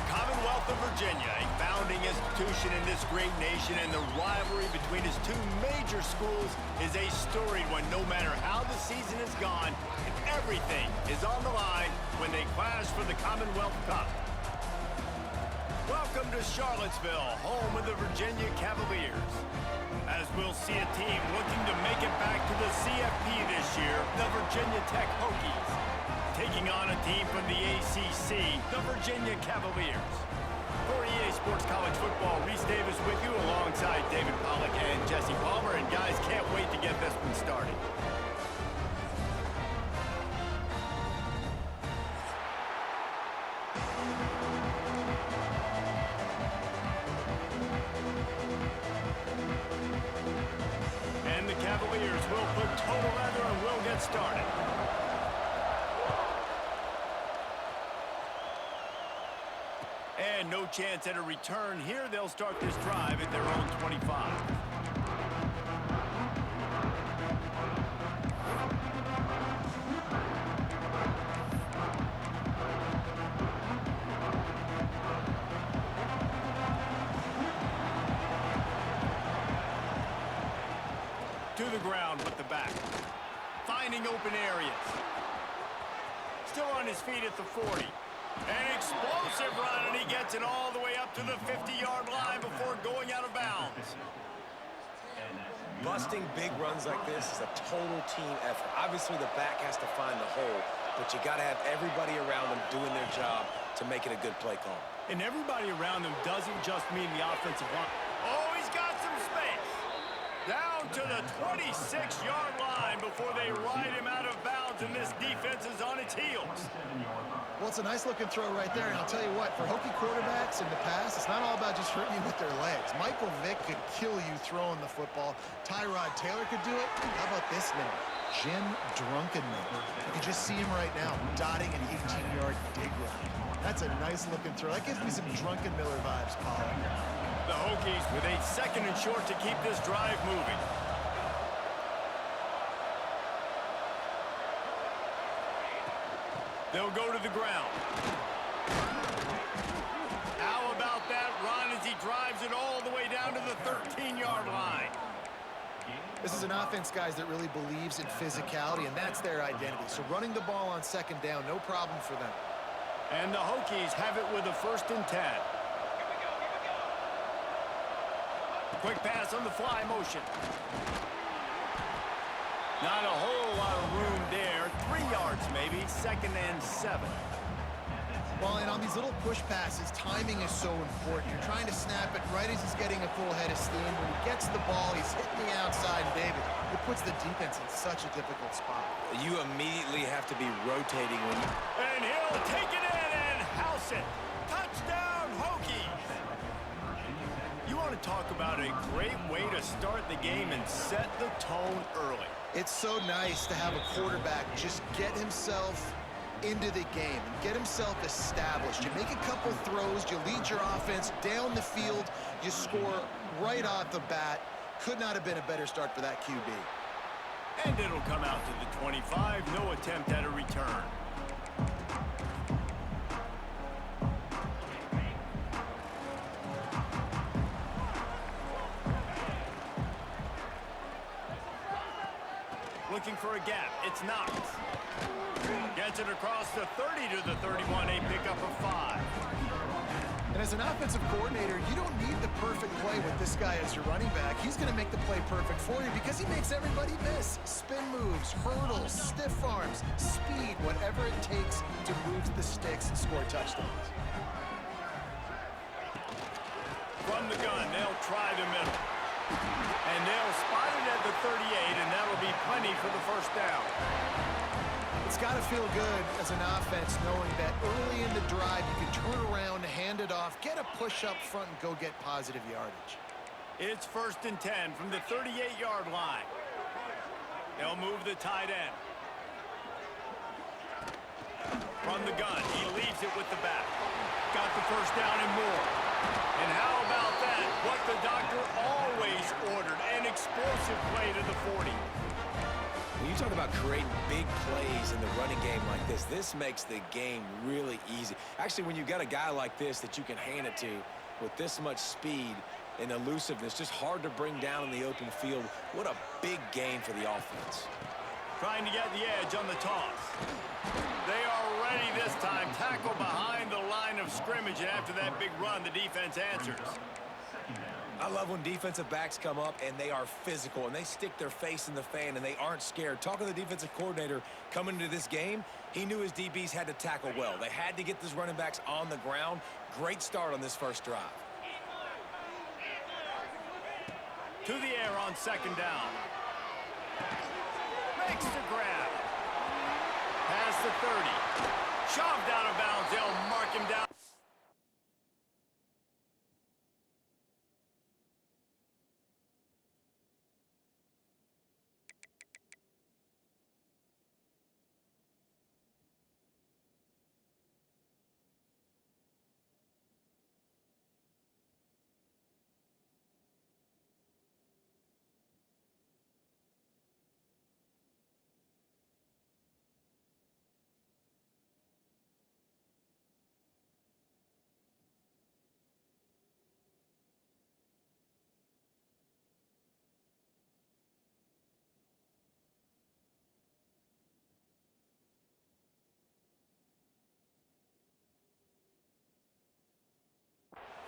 Commonwealth of Virginia, a founding institution in this great nation, and the rivalry between its two major schools is a storied one no matter how the season has gone, and everything is on the line when they clash for the Commonwealth Cup. Welcome to Charlottesville, home of the Virginia Cavaliers. As we'll see a team looking to make it back to the CFP this year, the Virginia Tech Hokies, taking on a team from the ACC, the Virginia Cavaliers. For EA Sports College Football, Reese Davis with you alongside David Pollack and Jesse Palmer. And guys, can't wait to get this one started. And the Cavaliers will put total leather and will get started. And no chance at a return here. They'll start this drive at their own 25. To the ground with the back. Finding open areas. Still on his feet at the 40. An explosive run, and he gets it all the way up to the 50-yard line before going out of bounds. Busting big runs like this is a total team effort. Obviously, the back has to find the hole, but you got to have everybody around them doing their job to make it a good play call. And everybody around them doesn't just mean the offensive line. Oh, he's got some space. Down to the 26-yard line before they ride him out of bounds, and this defense is on its heels. Well, it's a nice-looking throw right there, and I'll tell you what, for Hokie quarterbacks in the past, it's not all about just hurting you with their legs. Michael Vick could kill you throwing the football. Tyrod Taylor could do it. How about this name? Jim Drunkenmiller. You can just see him right now, dotting an 18-yard dig route. That's a nice-looking throw. That gives me some Drunkenmiller vibes, Paul. The Hokies with a second and short to keep this drive moving. They'll go to the ground. How about that run as he drives it all the way down to the 13-yard line? This is an offense, guys, that really believes in physicality, and that's their identity. So running the ball on second down, no problem for them. And the Hokies have it with a 1st and 10. Quick pass on the fly motion. Not a whole lot of room there. 3 yards maybe, 2nd and 7. Well, and on these little push passes, timing is so important. You're trying to snap it right as he's getting a full head of steam. When he gets the ball, he's hitting the outside, and David, it puts the defense in such a difficult spot. You immediately have to be rotating when you... And he'll take it in and house it. Touchdown, Hokies! You want to talk about a great way to start the game and set the tone early. It's so nice to have a quarterback just get himself into the game and get himself established. You make a couple throws, you lead your offense down the field, you score right off the bat. Could not have been a better start for that QB. And it'll come out to the 25, no attempt at a return. Looking for a gap, it's Knox. Gets it across the 30 to the 31, a pickup of 5. And as an offensive coordinator, you don't need the perfect play with this guy as your running back. He's going to make the play perfect for you because he makes everybody miss. Spin moves, hurdles, stiff arms, speed, whatever it takes to move the sticks and score touchdowns. From the gun, they'll try the middle. And they'll spot it at the 38, and that'll be plenty for the 1st down. It's got to feel good as an offense knowing that early in the drive you can turn around, hand it off, get a push up front, and go get positive yardage. It's 1st and 10 from the 38-yard line. They'll move the tight end. From the gun, he leaves it with the back. Got the 1st down and more. And how about that? What the doctor always ordered, an explosive play to the 40. When you talk about creating big plays in the running game like this makes the game really easy. Actually, when you got a guy like this that you can hand it to with this much speed and elusiveness, just hard to bring down in the open field. What a big gain for the offense. Trying to get the edge on the toss. They are ready this time. Tackle behind the line of scrimmage, and after that big run, the defense answers. I love when defensive backs come up and they are physical and they stick their face in the fan and they aren't scared. Talking to the defensive coordinator coming into this game, he knew his DBs had to tackle well. They had to get these running backs on the ground. Great start on this first drive. To the air on second down. Makes the grab. Past the 30. Shoved out of bounds. They'll mark him down.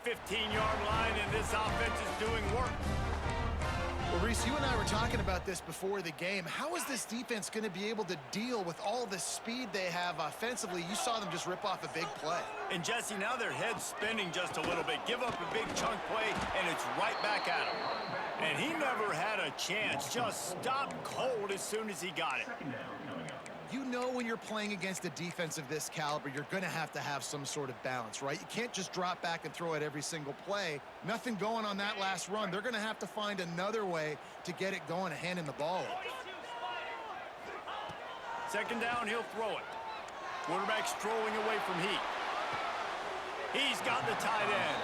The 15-yard line, and this offense is doing work. Well, Reese, you and I were talking about this before the game. How is this defense going to be able to deal with all the speed they have offensively? You saw them just rip off a big play. And, Jesse, now their head's spinning just a little bit. Give up a big chunk play, and it's right back at him. And he never had a chance. Just stopped cold as soon as he got it. You know when you're playing against a defense of this caliber, you're going to have some sort of balance, right? You can't just drop back and throw it every single play. Nothing going on that last run. They're going to have to find another way to get it going and hand him the ball. Second down, he'll throw it. Quarterback strolling away from heat. He's got the tight end.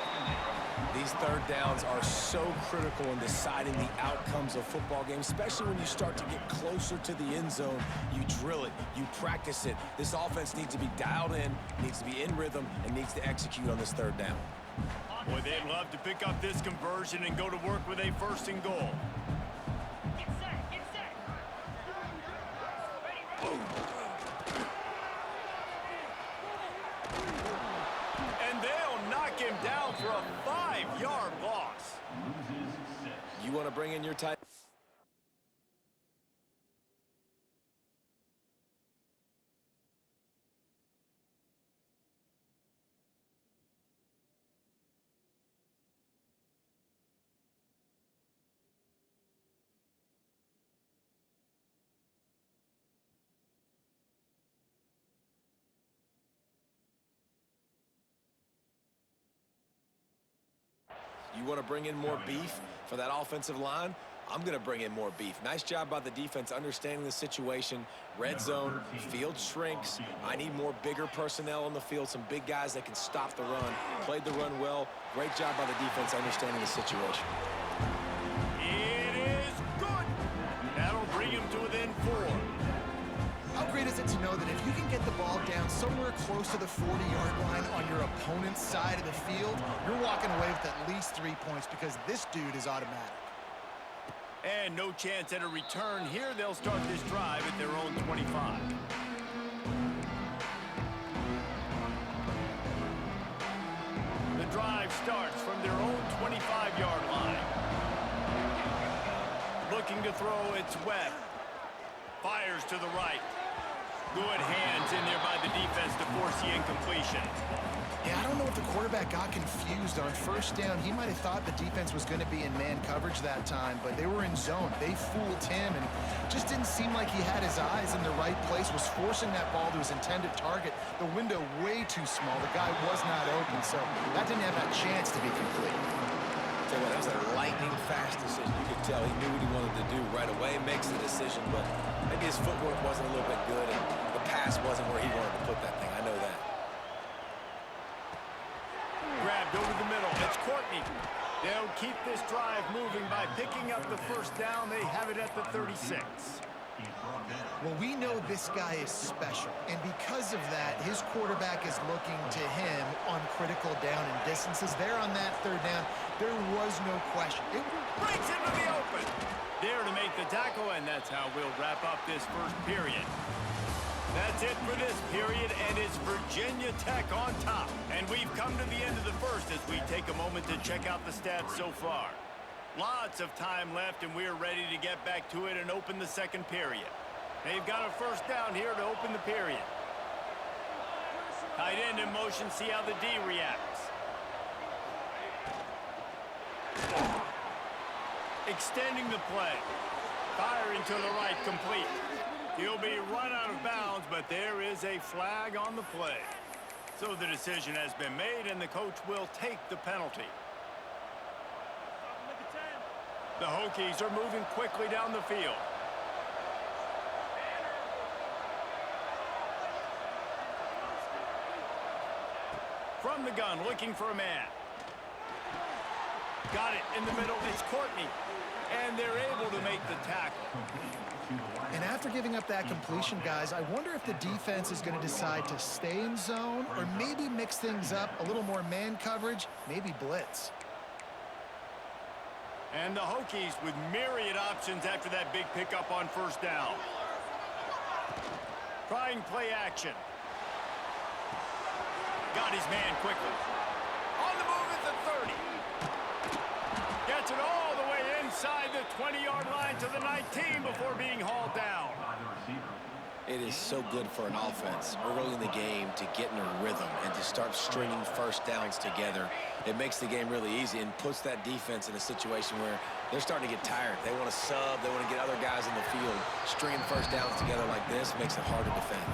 These third downs are so critical in deciding the outcomes of football games, especially when you start to get closer to the end zone. You drill it, you practice it. This offense needs to be dialed in, needs to be in rhythm, and needs to execute on this third down. Boy, they'd love to pick up this conversion and go to work with a first and goal. Get set, get set. And they'll knock him down for a 5-yard loss. You want to bring in your tight. You want to bring in more beef for that offensive line? I'm going to bring in more beef. Nice job by the defense understanding the situation. Red zone, field shrinks. I need more bigger personnel on the field, some big guys that can stop the run. Played the run well. Great job by the defense understanding the situation. It is good. That'll bring him to within 4. How great is it to know that if you can get the ball down somewhere close to the 40-yard line on your opponent's side of the field, you're walking away with at least 3 points because this dude is automatic. And no chance at a return here. They'll start this drive at their own 25. The drive starts from their own 25-yard line. Looking to throw, it's Webb. Fires to the right. Good hands in there by the defense to force the incompletion. Yeah, I don't know if the quarterback got confused on first down. He might have thought the defense was going to be in man coverage that time, but they were in zone. They fooled him and just didn't seem like he had his eyes in the right place, was forcing that ball to his intended target. The window way too small. The guy was not open, so that didn't have that chance to be complete. Tell you what, that was a lightning fast decision. You could tell he knew what he wanted to do right away, makes the decision, but maybe his footwork wasn't a little bit good and the pass wasn't where he wanted to put that thing. I know that. Grabbed over the middle. It's Courtney. They'll keep this drive moving by picking up the first down. They have it at the 36. Well, we know this guy is special, and because of that, his quarterback is looking to him on critical down and distances. There on that third down, there was no question. Breaks into the open. There to make the tackle, and that's how we'll wrap up this first period. That's it for this period, and it's Virginia Tech on top. And we've come to the end of the first as we take a moment to check out the stats so far. Lots of time left, and we're ready to get back to it and open the second period. They've got a first down here to open the period. Tight end in motion, see how the D reacts. Extending the play. Firing to the right, complete. He'll be run out of bounds, but there is a flag on the play. So the decision has been made, and the coach will take the penalty. The Hokies are moving quickly down the field. From the gun, looking for a man. Got it in the middle. It's Courtney. And they're able to make the tackle. And after giving up that completion, guys, I wonder if the defense is going to decide to stay in zone or maybe mix things up, a little more man coverage, maybe blitz. And the Hokies with myriad options after that big pickup on first down. Trying play action. Got his man quickly. On the move at the 30. Gets it all the way inside the 20-yard line to the 19 before being hauled down. It is so good for an offense early in the game to get in a rhythm and to start stringing first downs together. It makes the game really easy and puts that defense in a situation where they're starting to get tired. They want to sub. They want to get other guys in the field. Stringing first downs together like this makes it hard to defend.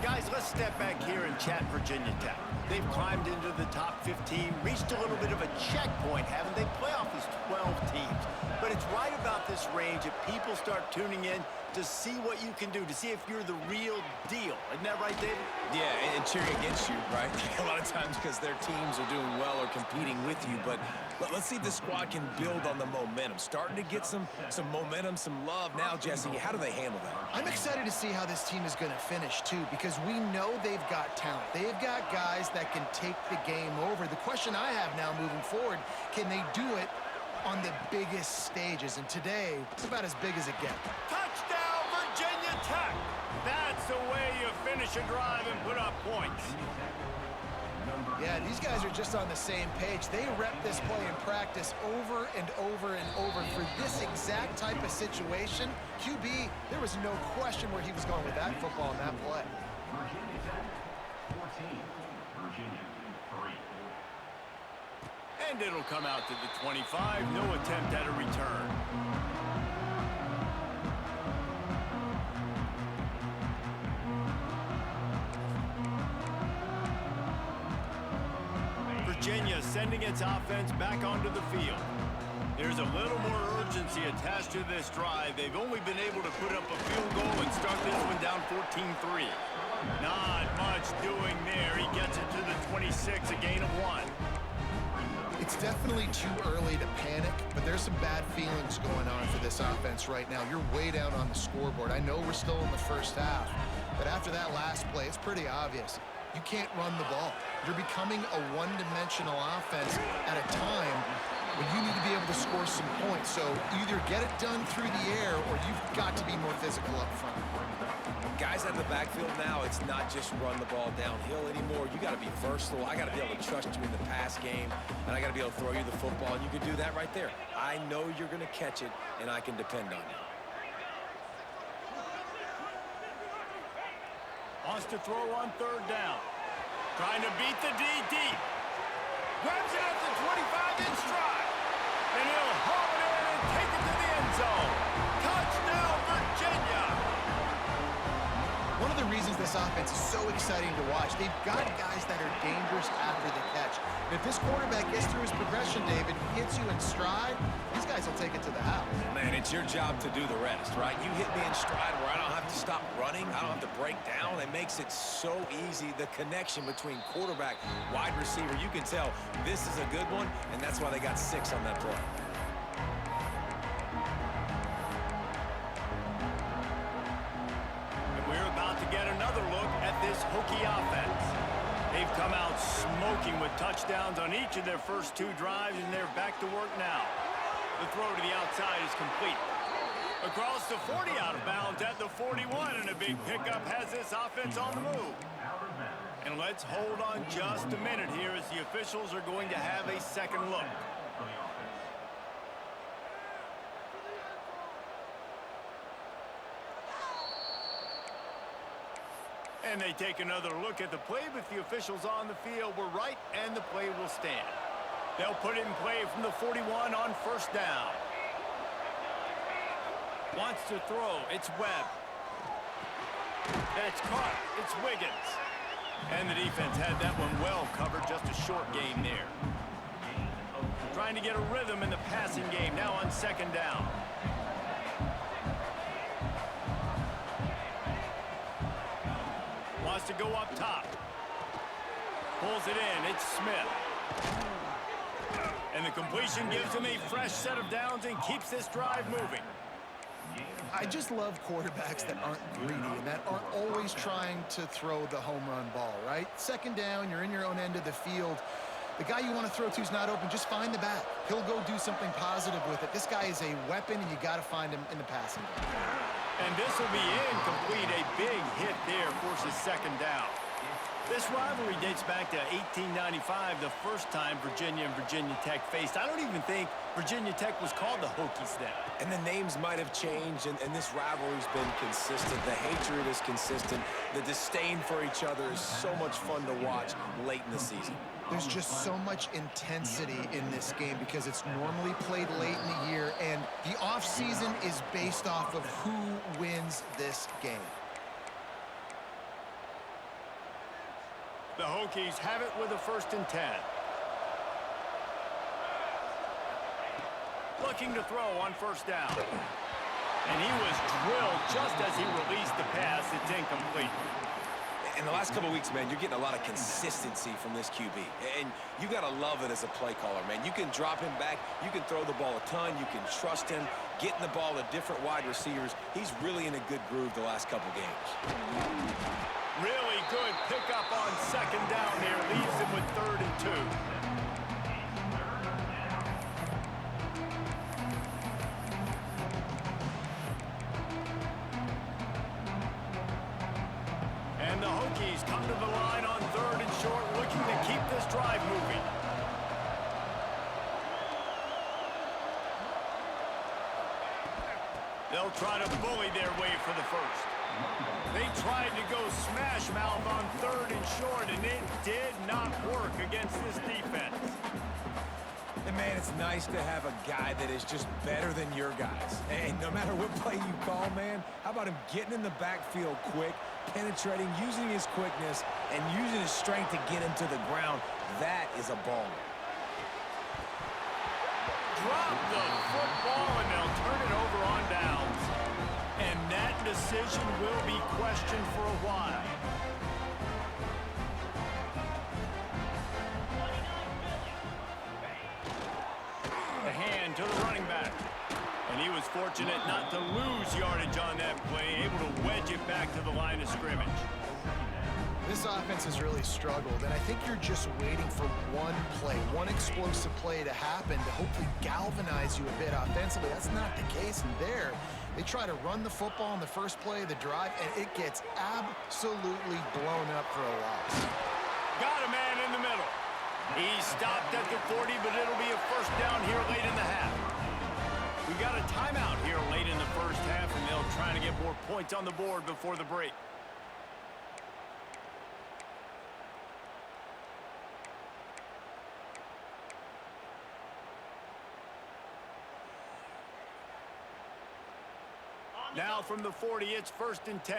Guys, let's step back here and chat Virginia Tech. They've climbed into the top 15, reached a little bit of a checkpoint, haven't they? Playoff is 12 teams. But it's right about this range that people start tuning in to see what you can do, to see if you're the real deal. Isn't that right, David? Yeah, and cheering against you, right? A lot of times because their teams are doing well or competing with you. But let's see if this squad can build on the momentum. Starting to get some momentum, some love. Now, Jesse, how do they handle that? I'm excited to see how this team is going to finish, too, because we know they've got talent. They've got guys that can take the game over. The question I have now moving forward, can they do it on the biggest stages? And today, it's about as big as it gets. Touchdown, Virginia Tech! That's the way you finish a drive and put up points. Yeah, these guys are just on the same page. They rep this play in practice over and over and over for this exact type of situation. QB, there was no question where he was going with that football in that play. Virginia Tech, 14. Virginia, 3. And it'll come out to the 25. No attempt at a return. Virginia sending its offense back onto the field. There's a little more urgency attached to this drive. They've only been able to put up a field goal and start this one down 14-3. Not much doing there. He gets it to the 26, a gain of 1. It's definitely too early to panic, but there's some bad feelings going on for this offense right now. You're way down on the scoreboard. I know we're still in the first half, but after that last play, it's pretty obvious. You can't run the ball. You're becoming a one-dimensional offense at a time when you need to be able to score some points. So either get it done through the air or you've got to be more physical up front. Guys out of the backfield now, it's not just run the ball downhill anymore. You got to be versatile. I got to be able to trust you in the pass game, and I got to be able to throw you the football, and you can do that right there. I know you're going to catch it, and I can depend on you. Wants to throw on third down. Trying to beat the D deep. Grabs it at the 25 in stride. And he'll haul it in and take it to the end zone. Touchdown, Virginia! One of the reasons this offense is so exciting to watch, they've got guys that are dangerous after the catch. And if this quarterback gets through his progression, David, hits you in stride, these guys will take it to the house. Man, it's your job to do the rest, right? You hit me in stride where I don't have to stop running. I don't have to break down. It makes it so easy, the connection between quarterback, wide receiver. You can tell this is a good one, and that's why they got 6 on that play. to get another look at this Hokie offense. They've come out smoking with touchdowns on each of their first 2 drives, and they're back to work now. The throw to the outside is complete. Across the 40, out of bounds at the 41, and a big pickup has this offense on the move. And let's hold on just a minute here as the officials are going to have a second look. And they take another look at the play, but the officials on the field were right, and the play will stand. They'll put it in play from the 41 on first down. Wants to throw. It's Webb. It's caught. It's Wiggins. And the defense had that one well covered. Just a short game there. Trying to get a rhythm in the passing game now on second down. Wants to go up top. Pulls it in. It's Smith. And the completion gives him a fresh set of downs and keeps this drive moving. I just love quarterbacks that aren't greedy and that aren't always trying to throw the home run ball, right? Second down, you're in your own end of the field. The guy you want to throw to is not open. Just find the back. He'll go do something positive with it. This guy is a weapon, and you got to find him in the passing game. And this will be incomplete. A big hit there forces second down. This rivalry dates back to 1895, the first time Virginia and Virginia Tech faced. I don't even think Virginia Tech was called the Hokies then. And the names might have changed, and this rivalry's been consistent. The hatred is consistent. The disdain for each other is so much fun to watch late in the season. There's just so much intensity in this game because it's normally played late in the year, and the offseason is based off of who wins this game. The Hokies have it with a 1st and 10. Looking to throw on first down. And he was drilled just as he released the pass. It's incomplete. In the last couple of weeks, man, you're getting a lot of consistency from this QB. And you got to love it as a play caller, man. You can drop him back. You can throw the ball a ton. You can trust him. Getting the ball to different wide receivers. He's really in a good groove the last couple games. Really good pickup on second down there. Leaves him with 3rd and 2. And the Hokies come to the line on 3rd and short, looking to keep this drive moving. They'll try to bully their way for the first. They tried to go smash mouth on 3rd and short, and it did not work against this defense. And, man, it's nice to have a guy that is just better than your guys. And no matter what play you call, man, how about him getting in the backfield quick, penetrating, using his quickness, and using his strength to get him to the ground? That is a baller. Drop the football, and they'll turn it over on downs. And that decision will be questioned for a while. The hand to the running back. And he was fortunate not to lose yardage on that play, able to wedge it back to the line of scrimmage. This offense has really struggled, and I think you're just waiting for one play, one explosive play to happen to hopefully galvanize you a bit offensively. That's not the case, and there, they try to run the football in the first play of the drive, and it gets absolutely blown up for a loss. Got a man in the middle. He stopped at the 40, but it'll be a first down here late in the half. We got a timeout here late in the first half, and they'll try to get more points on the board before the break. Now from the 40, it's 1st and 10.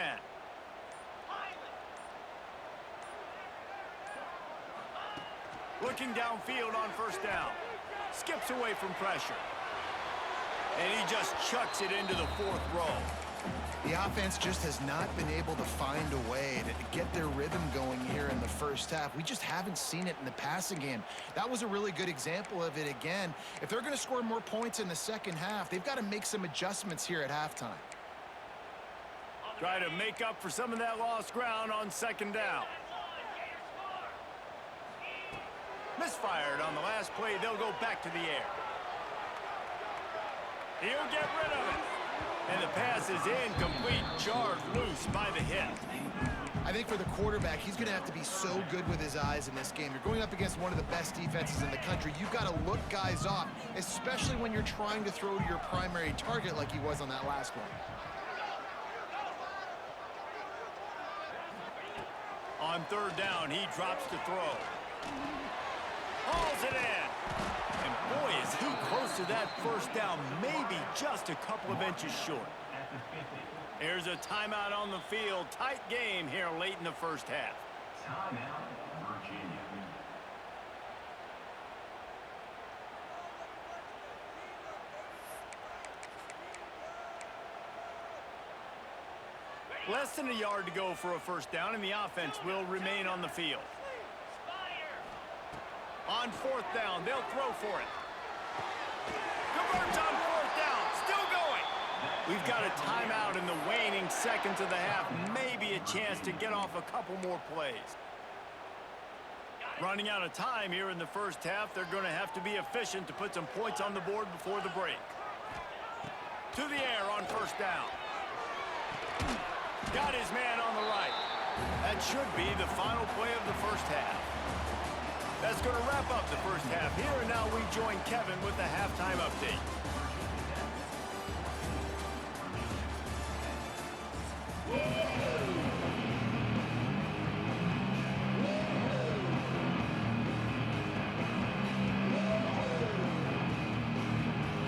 Looking downfield on first down. Skips away from pressure. And he just chucks it into the 4th row. The offense just has not been able to find a way to get their rhythm going here in the first half. We just haven't seen it in the passing game. That was a really good example of it again. If they're going to score more points in the second half, they've got to make some adjustments here at halftime. Try to make up for some of that lost ground on second down. Misfired on the last play. They'll go back to the air. He'll get rid of it. And the pass is incomplete. Jarred loose by the hit. I think for the quarterback, he's going to have to be so good with his eyes in this game. You're going up against one of the best defenses in the country. You've got to look guys off, especially when you're trying to throw to your primary target like he was on that last one. On third down, he drops to throw. Hauls it in. And boy, is he close to that first down, maybe just a couple of inches short. Here's a timeout on the field. Tight game here late in the first half. Timeout, Virginia. Less than a yard to go for a first down, and the offense will remain on the field. On fourth down, they'll throw for it. Converts on fourth down, still going. We've got a timeout in the waning seconds of the half. Maybe a chance to get off a couple more plays. Running out of time here in the first half. They're going to have to be efficient to put some points on the board before the break. To the air on first down. Got his man on the right. That should be the final play of the first half. That's going to wrap up the first half here, and now we join Kevin with the halftime update.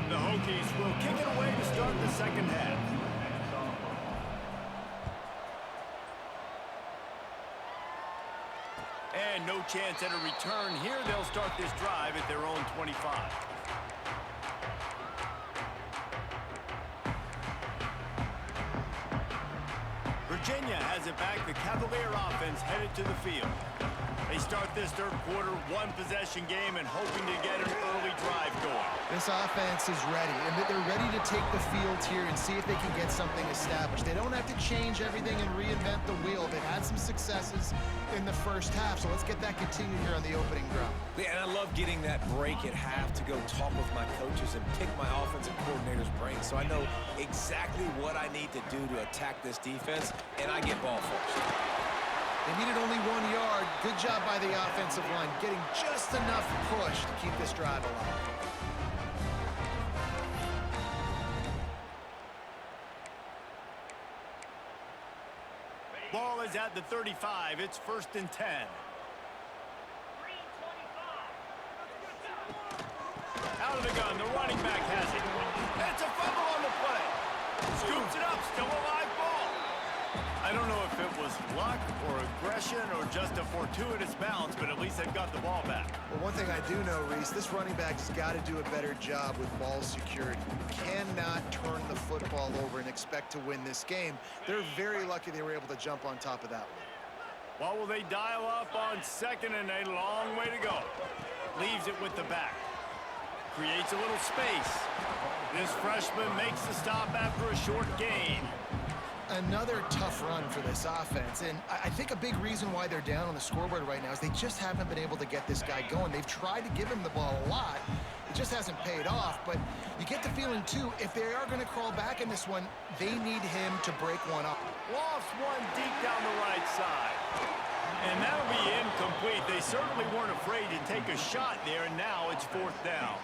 The Hokies will kick it away to start the second half. And no chance at a return here. They'll start this drive at their own 25. Virginia has it back. The Cavalier offense headed to the field. They start this third quarter, one possession game, and hoping to get an early drive going. This offense is ready, and they're ready to take the field here and see if they can get something established. They don't have to change everything and reinvent the wheel. They've had some successes in the first half, so let's get that continued here on the opening drive. Yeah, and I love getting that break at half to go talk with my coaches and pick my offensive coordinator's brain so I know exactly what I need to do to attack this defense, and I get ball first. They needed only 1 yard. Good job by the offensive line, getting just enough push to keep this drive alive. Ball is at the 35. It's 1st and 10. Out of the gun, the running back has it. It's a fumble on the play. Scoops it up, still a live ball. I don't know if it was luck or aggression or just a fortuitous bounce, but at least they've got the ball back. Well, one thing I do know, Reese, this running back has got to do a better job with ball security. You cannot turn the football over and expect to win this game. They're very lucky they were able to jump on top of that one. Well, will they dial up on second and a long way to go? Leaves it with the back. Creates a little space. This freshman makes the stop after a short gain. Another tough run for this offense, and I think a big reason why they're down on the scoreboard right now is they just haven't been able to get this guy going. They've tried to give him the ball a lot. It just hasn't paid off, but you get the feeling, too, if they are going to crawl back in this one, they need him to break one up. Lofts one deep down the right side. And that'll be incomplete. They certainly weren't afraid to take a shot there, and now it's 4th down.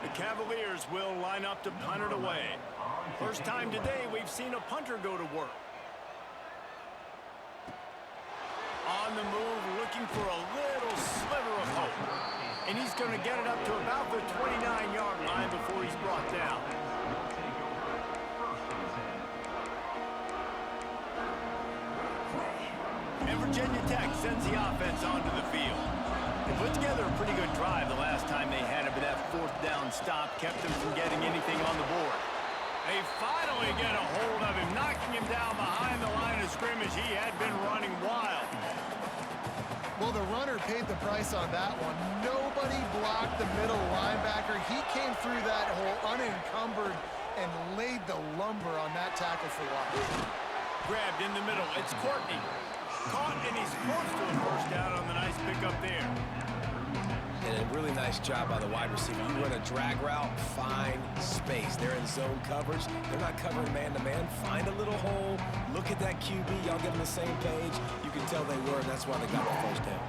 The Cavaliers will line up to punt it away. First time today we've seen a punter go to work. On the move, looking for a little sliver of hope. And he's going to get it up to about the 29-yard line before he's brought down. And Virginia Tech sends the offense onto the field. They put together a pretty good drive the last time they had it, but that 4th down stop kept them from getting anything on the board. They finally get a hold of him, knocking him down behind the line of scrimmage. He had been running wild. Well, the runner paid the price on that one. Nobody blocked the middle linebacker. He came through that hole unencumbered and laid the lumber on that tackle for loss. Grabbed in the middle. It's Courtney. Caught, and he's close to a first down on the nice pickup there. And a really nice job by the wide receiver. You run a drag route, find space. They're in zone coverage. They're not covering man-to-man. Find a little hole. Look at that QB. Y'all get on the same page. You can tell they were, and that's why they got the first down.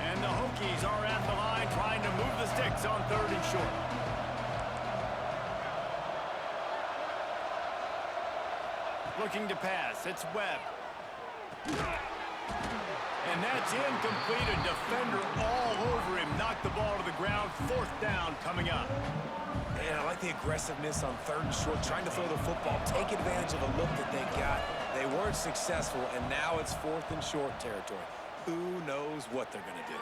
And the Hokies are at the line trying to move the sticks on 3rd and short. Looking to pass. It's Webb. And that's incomplete. A defender all over him. Knocked the ball to the ground. 4th down coming up. And I like the aggressiveness on 3rd and short, trying to throw the football, take advantage of the look that they got. They weren't successful, and now it's 4th and short territory. Who knows what they're going to do?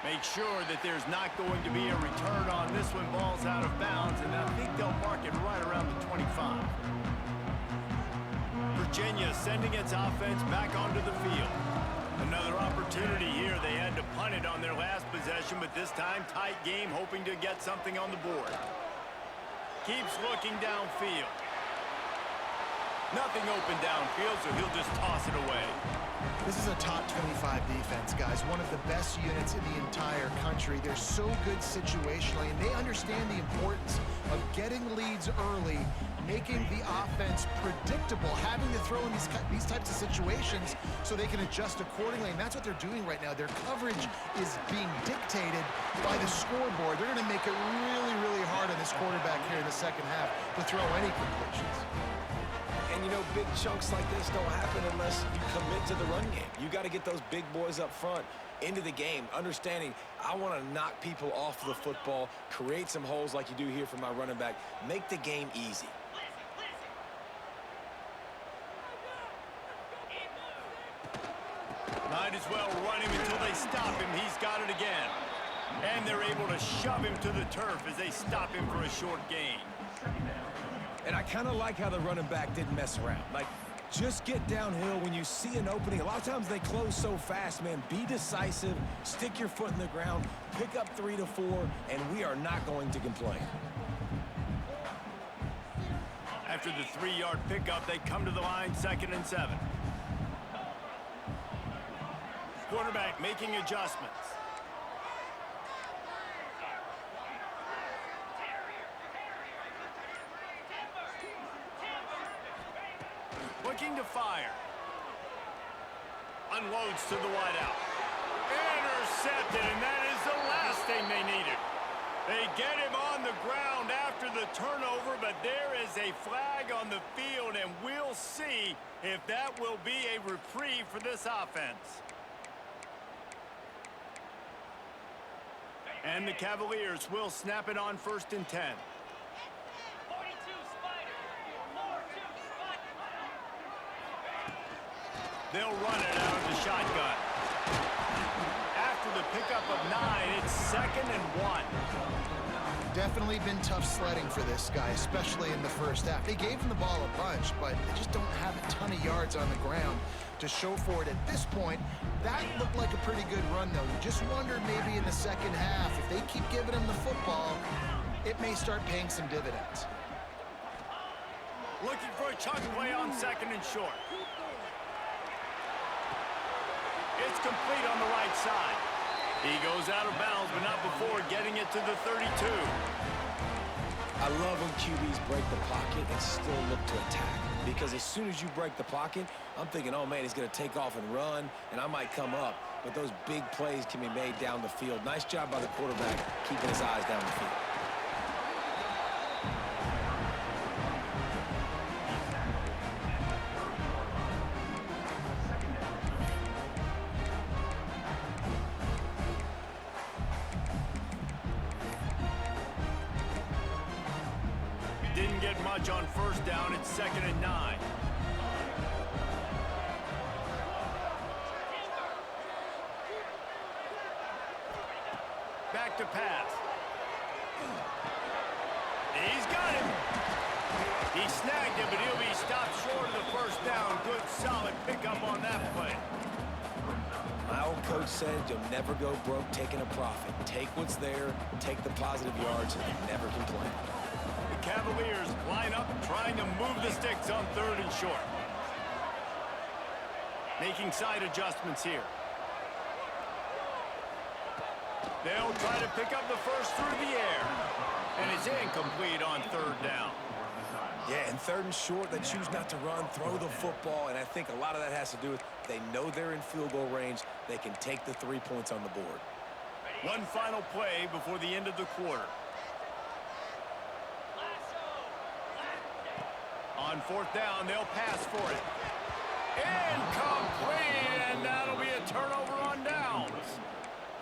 Make sure that there's not going to be a return on this one. Ball's out of bounds, and I think they'll mark it right around the 25. Virginia sending its offense back onto the field. Another opportunity here. They had to punt it on their last possession, but this time tight game, hoping to get something on the board. Keeps looking downfield. Nothing open downfield, so he'll just toss it away. This is a top 25 defense, guys. One of the best units in the entire country. They're so good situationally, and they understand the importance of getting leads early, making the offense predictable, having to throw in these types of situations so they can adjust accordingly, and that's what they're doing right now. Their coverage is being dictated by the scoreboard. They're going to make it really, really hard on this quarterback here in the second half to throw any completions. And, you know, big chunks like this don't happen unless you commit to the run game. You got to get those big boys up front into the game, understanding I want to knock people off the football, create some holes like you do here for my running back, make the game easy. Might as well run him until they stop him. He's got it again. And they're able to shove him to the turf as they stop him for a short gain. And I kind of like how the running back didn't mess around. Like, just get downhill when you see an opening. A lot of times they close so fast, man. Be decisive, stick your foot in the ground, pick up 3 to 4, and we are not going to complain. After the 3-yard pickup, they come to the line, 2nd and 7. Quarterback making adjustments. Looking to fire. Unloads to the wideout. Intercepted, and that is the last thing they needed. They get him on the ground after the turnover, but there is a flag on the field, and we'll see if that will be a reprieve for this offense. And the Cavaliers will snap it on 1st and 10. 42 Spider. 4-2 Spider. They'll run it out of the shotgun. After the pickup of 9, it's 2nd and 1. Definitely been tough sledding for this guy, especially in the first half. They gave him the ball a bunch, but they just don't have a ton of yards on the ground to show for it at this point. That looked like a pretty good run, though. You just wondered maybe in the second half, if they keep giving him the football, it may start paying some dividends. Looking for a chunk play on 2nd and short. It's complete on the right side. He goes out of bounds, but not before getting it to the 32. I love when QBs break the pocket and still look to attack. Because as soon as you break the pocket, I'm thinking, oh, man, he's going to take off and run, and I might come up. But those big plays can be made down the field. Nice job by the quarterback keeping his eyes down the field. Didn't get much on 1st down. It's 2nd and 9. Back to pass. He's got him. He snagged him, but he'll be stopped short of the 1st down. Good, solid pickup on that play. My old coach said you'll never go broke taking a profit. Take what's there, take the positive yards, and never complain. The Cavaliers line up trying to move the sticks on 3rd and short. Making side adjustments here. They'll try to pick up the first through the air. And it's incomplete on third down. Yeah, and third and short, they choose not to run, throw the football, and I think a lot of that has to do with they know they're in field goal range. They can take the 3 points on the board. One final play before the end of the quarter. On fourth down, they'll pass for it. Incomplete, and that'll be a turnover on downs.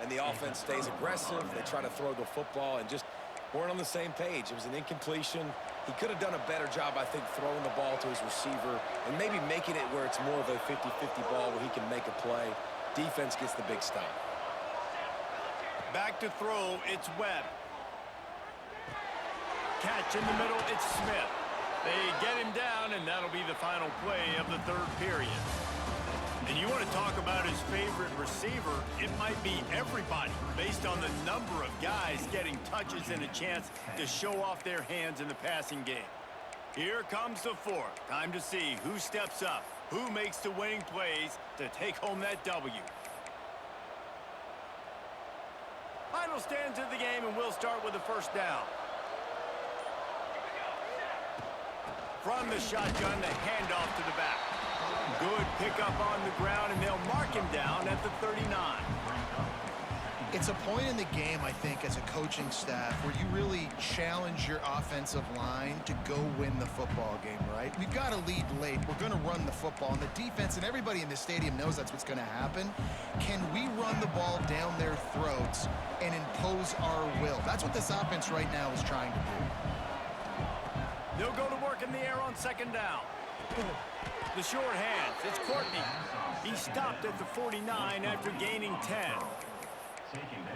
And the offense stays aggressive. They try to throw the football and just weren't on the same page. It was an incompletion. He could have done a better job, I think, throwing the ball to his receiver and maybe making it where it's more of a 50-50 ball where he can make a play. Defense gets the big stop. Back to throw, it's Webb. Catch in the middle, it's Smith. They get him down, and that'll be the final play of the third period. And you want to talk about his favorite receiver, it might be everybody based on the number of guys getting touches and a chance to show off their hands in the passing game. Here comes the fourth. Time to see who steps up, who makes the winning plays to take home that W. Final stands of the game, and we'll start with the first down. From the shotgun, the handoff to the back. Good pickup on the ground, and they'll mark him down at the 39. It's a point in the game, I think, as a coaching staff where you really challenge your offensive line to go win the football game, right? We've got to lead late. We're going to run the football, and the defense and everybody in the stadium knows that's what's going to happen. Can we run the ball down their throats and impose our will? That's what this offense right now is trying to do. They'll go to work in the air on second down. The short hands, it's Courtney. He stopped at the 49 after gaining 10.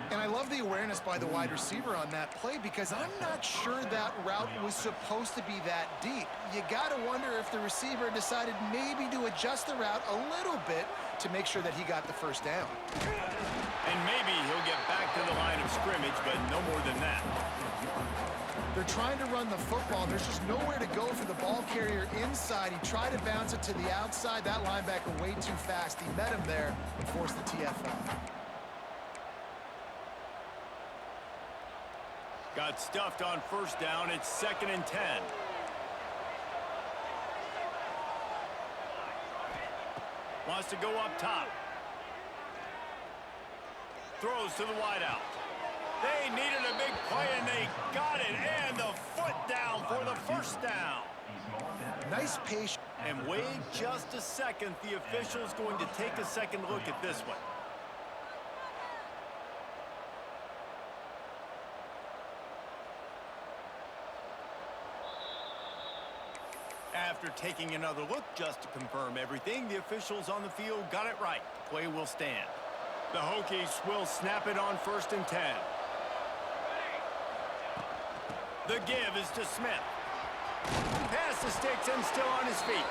And I love the awareness by the wide receiver on that play because I'm not sure that route was supposed to be that deep. You got to wonder if the receiver decided maybe to adjust the route a little bit to make sure that he got the first down. And maybe he'll get back to the line of scrimmage, but no more than that. They're trying to run the football. There's just nowhere to go for the ball carrier inside. He tried to bounce it to the outside. That linebacker way too fast. He met him there and forced the TFL. Got stuffed on first down. It's 2nd and 10. Wants to go up top. Throws to the wideout. They needed a big play, and they got it. And the foot down for the first down. Nice patience. And wait just a second. The official's going to take a second look at this one. After taking another look just to confirm everything, the officials on the field got it right. The play will stand. The Hokies will snap it on 1st and 10. The give is to Smith. Pass the sticks and still on his feet.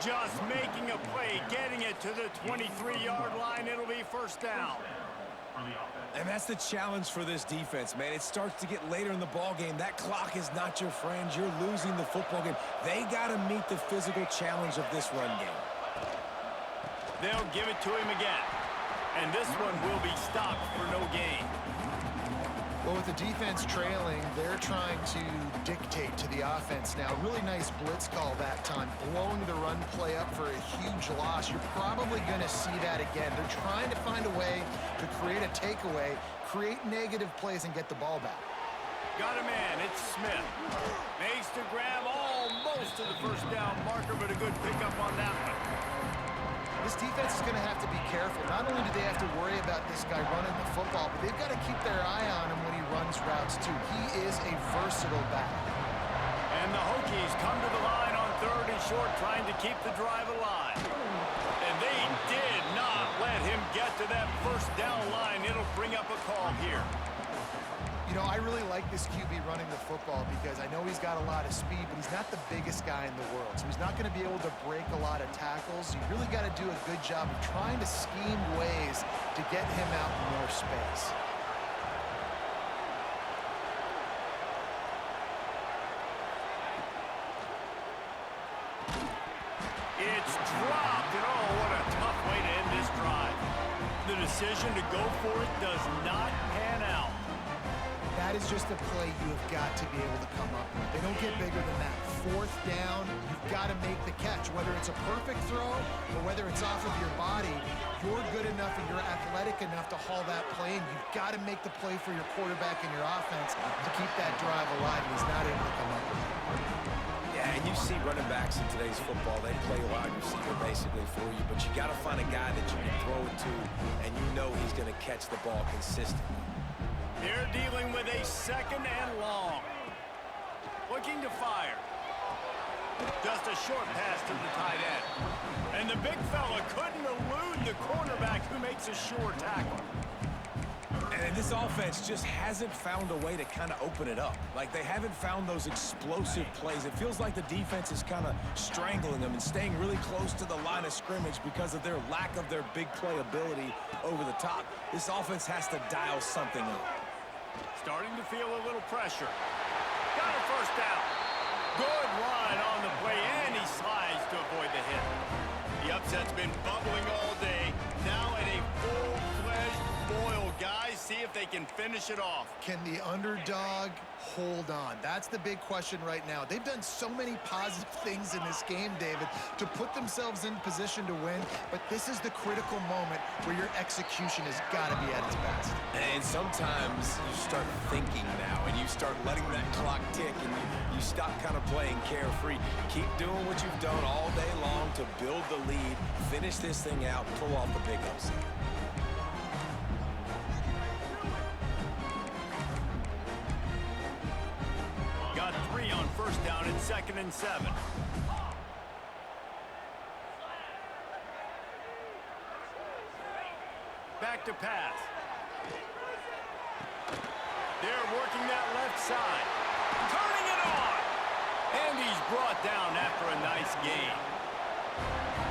Just making a play, getting it to the 23-yard line. It'll be first down. And that's the challenge for this defense, man. It starts to get later in the ball game. That clock is not your friend. You're losing the football game. They got to meet the physical challenge of this run game. They'll give it to him again. And this one will be stopped for no gain. Well, with the defense trailing, they're trying to dictate to the offense now. Really nice blitz call that time, blowing the run play up for a huge loss. You're probably going to see that again. They're trying to find a way to create a takeaway, create negative plays, and get the ball back. Got a man, it's Smith. Makes the grab almost to the first down marker, but a good pickup on that one. This defense is going to have to be careful. Not only do they have to worry about this guy running the football, but they've got to keep their eye on him when he runs routes too. He is a versatile back. And the Hokies come to the line on 3rd and short, trying to keep the drive alive. And they did not let him get to that first down line. It'll bring up a call here. You know, I really like this QB running the football because I know he's got a lot of speed, but he's not the biggest guy in the world. So he's not going to be able to break a lot of tackles. You really got to do a good job of trying to scheme ways to get him out in more space. It's dropped, and oh, what a tough way to end this drive. The decision to go for it does not pan out. That is just a play you have got to be able to come up with. They don't get bigger than that. Fourth down, you've got to make the catch. Whether it's a perfect throw or whether it's off of your body, you're good enough and you're athletic enough to haul that play, and you've got to make the play for your quarterback and your offense to keep that drive alive, and he's not able to come up with it. Yeah, and you see running backs in today's football, they play wide receiver basically for you, but you got to find a guy that you can throw it to, and you know he's going to catch the ball consistently. They're dealing with a second and long. Looking to fire. Just a short pass to the tight end. And the big fella couldn't elude the cornerback who makes a sure tackle. And this offense just hasn't found a way to kind of open it up. Like, they haven't found those explosive plays. It feels like the defense is kind of strangling them and staying really close to the line of scrimmage because of their lack of their big play ability over the top. This offense has to dial something up. Starting to feel a little pressure. Got a first down. Good line on the play, and he slides to avoid the hit. The upset's been bubbling all day. Now at a full-fledged boil. Guys, see if they can finish it off. Can the underdog hold on? That's the big question right now. They've done so many positive things in this game, David, to put themselves in position to win, but this is the critical moment where your execution has got to be at its best. And sometimes you start thinking now, and you start letting that clock tick, and you stop kind of playing carefree. Keep doing what you've done all day long to build the lead, finish this thing out, pull off the big upset. Got 3 on first down and 2nd and 7. Back to pass. They're working that left side. Turning it on. And he's brought down after a nice gain.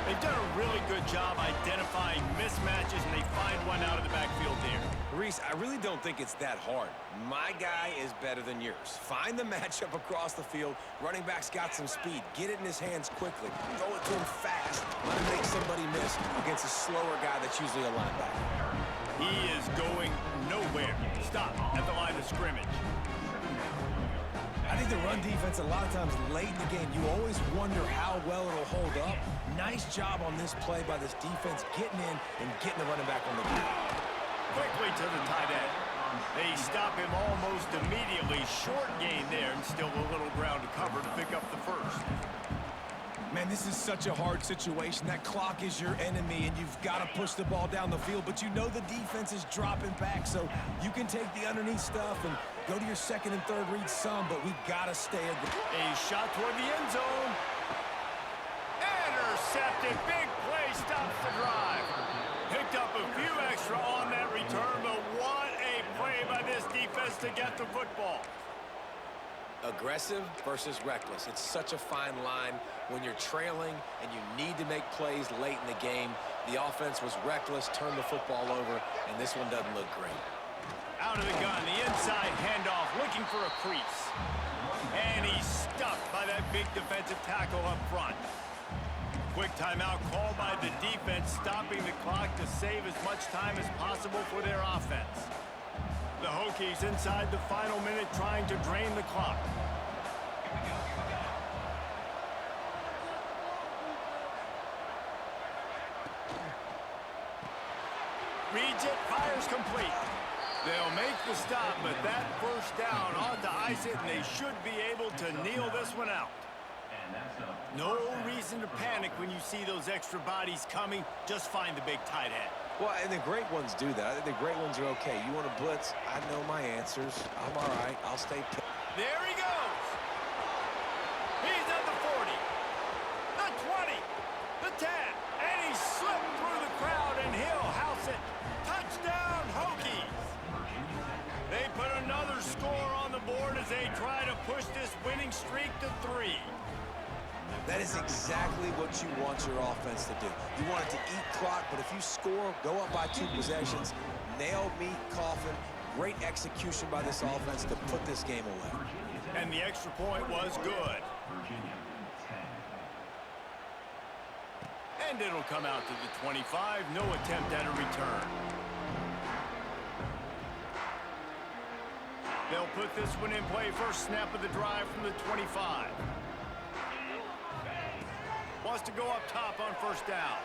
They've done a really good job identifying mismatches, and they find one out of the backfield there. Reese, I really don't think it's that hard. My guy is better than yours. Find the matchup across the field. Running back's got some speed. Get it in his hands quickly. Throw it to him fast. Let him make somebody miss against a slower guy that's usually a linebacker. He is going nowhere. Stop at the line of scrimmage. I think the run defense, a lot of times late in the game, you always wonder how well it'll hold up. Nice job on this play by this defense, getting in and getting the running back on the field. Quickly to the tight end. They stop him almost immediately. Short gain there, and still a little ground to cover to pick up the first. Man, this is such a hard situation. That clock is your enemy, and you've got to push the ball down the field, but you know the defense is dropping back, so you can take the underneath stuff and go to your second and third read some, but we've got to stay A shot toward the end zone. Intercepted. Big play stops the drive. Picked up a few extra on that return, but what a play by this defense to get the football. aggressive versus reckless. It's such a fine line when you're trailing and you need to make plays late in the game. The offense was reckless, turned the football over, and this one doesn't look great. Out of the gun, the inside handoff, looking for a crease. And he's stuffed by that big defensive tackle up front. Quick timeout called by the defense, stopping the clock to save as much time as possible for their offense. The Hokies inside the final minute trying to drain the clock. Reads it, fires complete. They'll make the stop, but that first down ought to ice it, and they should be able to kneel this one out. No reason to panic when you see those extra bodies coming. Just find the big tight end. Well, and the great ones do that. I think the great ones are okay. You want to blitz? I know my answers. I'm all right. I'll stay. There he goes. He's at the 40, the 20, the 10, and he slipped through the crowd, and he'll house it. Touchdown, Hokies. They put another score on the board as they try to push this winning streak to 3. That is exactly what you want your offense to do. You want it to eat clock, but if you score, go up by 2 possessions, nail meat coffin, great execution by this offense to put this game away. And the extra point was good. And it'll come out to the 25. No attempt at a return. They'll put this one in play. First snap of the drive from the 25. Wants to go up top on first down.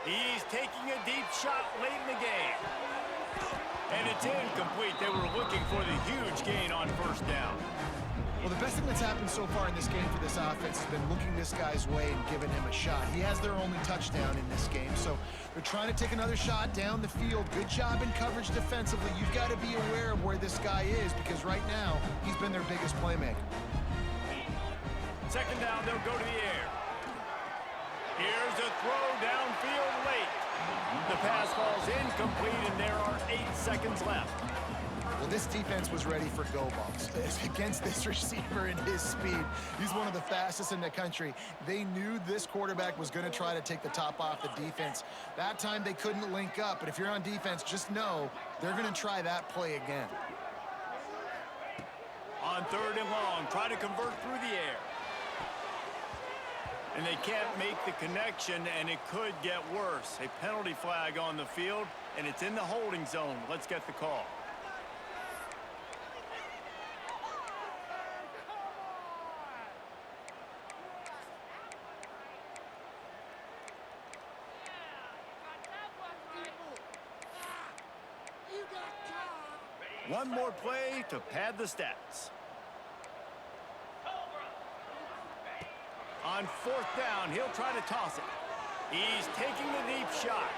He's taking a deep shot late in the game. And it's incomplete. They were looking for the huge gain on first down. Well, the best thing that's happened so far in this game for this offense has been looking this guy's way and giving him a shot. He has their only touchdown in this game, so they're trying to take another shot down the field. Good job in coverage defensively. You've got to be aware of where this guy is because right now he's been their biggest playmaker. Second down, they'll go to the air. Here's a throw downfield late. The pass falls incomplete, and there are 8 seconds left. Well, this defense was ready for go balls. Against this receiver and his speed, he's one of the fastest in the country. They knew this quarterback was going to try to take the top off the defense. That time they couldn't link up, but if you're on defense, just know they're going to try that play again. On third and long, try to convert through the air. And they can't make the connection, and it could get worse. A penalty flag on the field, and it's in the holding zone. Let's get the call. One more play to pad the stats. On fourth down, he'll try to toss it. He's taking the deep shot.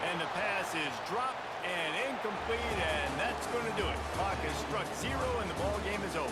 And the pass is dropped and incomplete, and that's going to do it. Clock has struck 0, and the ball